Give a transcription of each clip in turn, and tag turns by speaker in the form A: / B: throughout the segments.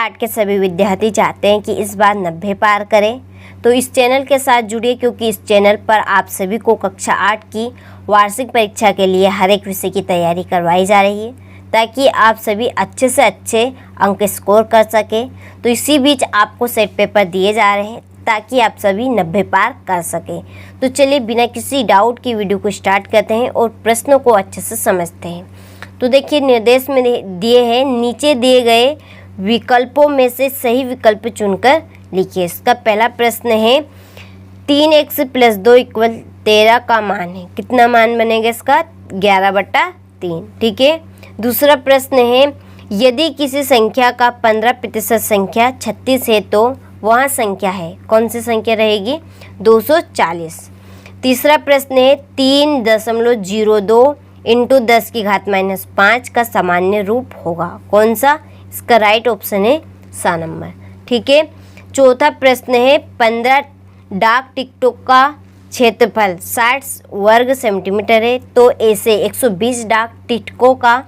A: 8 के सभी विद्यार्थी चाहते हैं कि इस बार 90 पार करें, तो इस चैनल के साथ जुड़िए, क्योंकि इस चैनल पर आप सभी को कक्षा 8 की वार्षिक परीक्षा के लिए हर एक विषय की तैयारी करवाई जा रही है, ताकि आप सभी अच्छे से अच्छे अंक स्कोर कर सकें। तो इसी बीच आपको सेट पेपर दिए जा रहे हैं ताकि आप सभी 90 पार कर सकें। तो चलिए बिना किसी डाउट की वीडियो को स्टार्ट करते हैं और प्रश्नों को अच्छे से समझते हैं। तो देखिए निर्देश में दिए हैं, नीचे दिए गए विकल्पों में से सही विकल्प चुनकर लिखिए। इसका पहला प्रश्न है 3x + 2 = 13 का मान है। कितना मान बनेगा इसका? 11/3। ठीक है। दूसरा प्रश्न है यदि किसी संख्या का 15% संख्या 36 है तो वह संख्या है, कौन सी संख्या रहेगी? 240। तीसरा प्रश्न है 3.02 × 10⁻⁻5 का सामान्य रूप होगा, कौन सा? इसका राइट ऑप्शन है सा नंबर। ठीक है। चौथा प्रश्न है 15 डाक टिकटों का क्षेत्रफल 60 वर्ग सेंटीमीटर है, तो ऐसे 120 डाक टिकटों का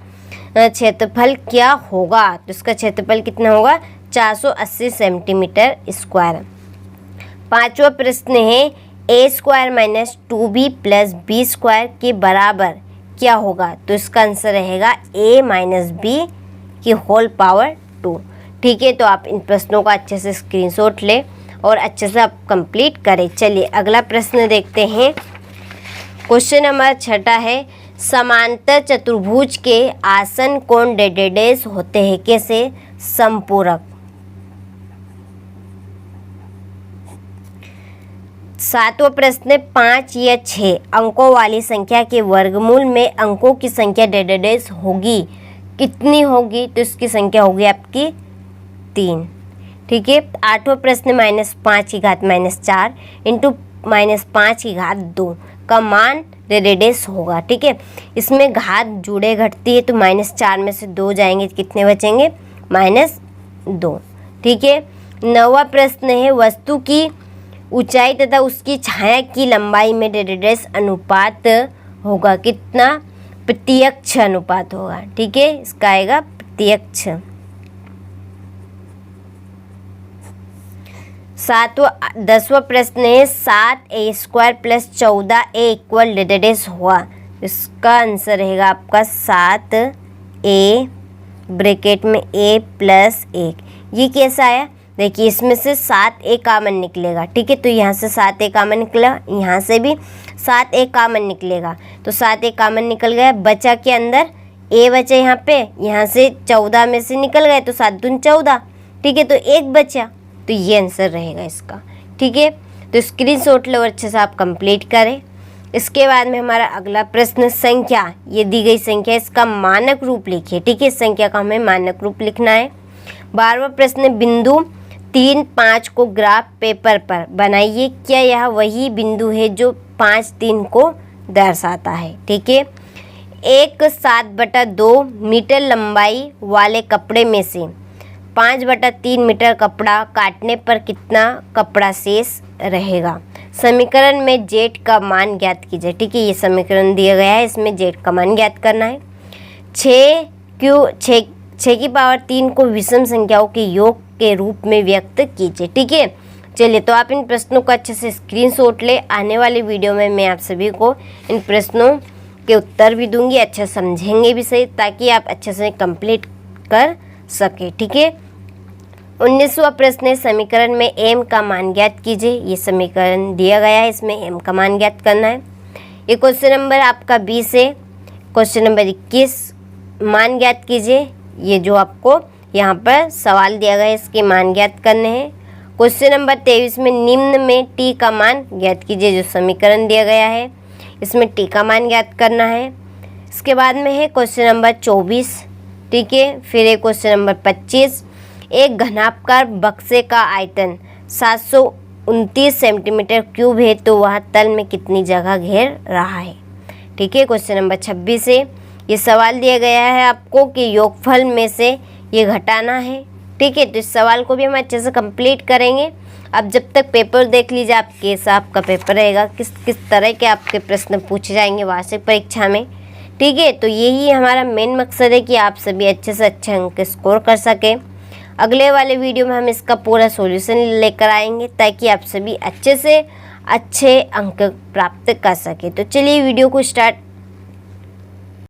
A: क्षेत्रफल क्या होगा? तो इसका क्षेत्रफल कितना होगा? 480 सेंटीमीटर स्क्वायर। पांचवा प्रश्न है a² - 2b + b² के बराबर क्या होगा? तो इसका आंसर रहेगा a - b की होल पावर 2। ठीक है। तो आप इन प्रश्नों का अच्छे से स्क्रीनशॉट लें और अच्छे से आप कंप्लीट करें। चलिए अगला प्रश्न देखते हैं। क्वेश्चन नंबर 6 है समांतर चतुर्भुज के आसन कोण डेडेडेस होते हैं, कैसे? समपूरक। 7वां प्रश्न 5 या 6 अंकों वाली संख्या के वर्गमूल में अंकों की संख्या डेडेडेस होगी, कितनी होगी? तो इसकी संख्या होगी आपकी 3। ठीक है। 8वां प्रश्न -5 की घात -4 × -5 की घात 2 का मान डेडेडेस होगा। ठीक है। इसमें घात जुड़े घटती है, तो -4 में से 2 जाएंगे, कितने बचेंगे? -2। ठीक है। 9वां प्रश्न है वस्तु की ऊंचाई तथा उसकी छाया की लंबाई में डेडेडेस अनुपात होगा, कितना? प्रत्यक्ष अनुपात होगा। ठीक है। इसका आएगा प्रत्यक्ष। 10वां प्रश्न है 7a² + 14a = डेडेडेस हुआ। इसका आंसर रहेगा आपका 7a ब्रैकेट में a + 1। ये कैसा आया? देखिए इसमें से 7a कॉमन निकलेगा। ठीक है। तो यहाँ से 7a कॉमन निकला, यहाँ से भी 7a कॉमन निकलेगा, तो 7a कॉमन निकल गया। बचा के अंदर a बचा यहाँ पे, यहाँ से 14 में से निकल गए तो 7 दूनी 14। ठीक है। तो 1 बचा, तो ये आंसर रहेगा इसका। ठीक है। तो स्क्रीनशॉट लो और अच्छे से आप कंप्लीट करें। इसके बाद में हमारा अगला प्रश्न संख्या, ये दी गई संख्या इसका मानक रूप लिखिए। ठीक है। इस संख्या का हमें मानक रूप लिखना है। 12वां प्रश्न बिंदु 3, 5 को ग्राफ पेपर पर बनाइए, क्या यह वही बिंदु है जो 5, 3 को दर्शाता है? ठीक है। एक 7/2 मीटर लंबाई वाले कपड़े में से 5/3 मीटर कपड़ा काटने पर कितना कपड़ा शेष रहेगा? समीकरण में जेड का मान ज्ञात कीजिए। ठीक है। ये समीकरण दिया गया है, इसमें जेड का मान ज्ञात करना है। 6 की पावर 3 को विषम संख्याओं के योग के रूप में व्यक्त कीजिए। ठीक है। चलिए तो आप इन प्रश्नों को अच्छे से स्क्रीनशॉट ले। आने वाली वीडियो में मैं आप सभी को इन प्रश्नों के उत्तर भी दूंगी, अच्छे समझेंगे भी सही, ताकि आप अच्छे से कंप्लीट कर सके। ठीक है। 19वां प्रश्न है समीकरण में m का मान ज्ञात कीजिए। ये समीकरण दिया गया है, इसमें m का मान ज्ञात करना है। ये क्वेश्चन नंबर आपका 20 है। क्वेश्चन नंबर 21 मान ज्ञात कीजिए। ये जो आपको यहाँ पर सवाल दिया गया है इसके मान ज्ञात करने हैं। क्वेश्चन नंबर 23 में निम्न में t का मान ज्ञात कीजिए। जो समीकरण दिया गया है इसमें t का मान ज्ञात करना है। इसके बाद में है क्वेश्चन नंबर 24। ठीक है। फिर है क्वेश्चन नंबर 25, एक घनाकार बक्से का आयतन 729 सेंटीमीटर क्यूब है, तो वह तल में कितनी जगह घेर रहा है? ठीक है। क्वेश्चन नंबर 26 है। ये सवाल दिया गया है आपको कि योगफल में से ये घटाना है। ठीक है। तो इस सवाल को भी हम अच्छे से कंप्लीट करेंगे। अब जब तक पेपर देख लीजिए, आप कैसा आपका पेपर रहेगा, किस किस तरह के आपके प्रश्न पूछे जाएंगे वार्षिक परीक्षा में। ठीक है। तो यही हमारा मेन मकसद है कि आप सभी अच्छे से अच्छे अंक स्कोर कर सकें। अगले वाले वीडियो में हम इसका पूरा सॉल्यूशन लेकर आएंगे ताकि आप सभी अच्छे से अच्छे अंक प्राप्त कर सके। तो चलिए वीडियो को स्टार्ट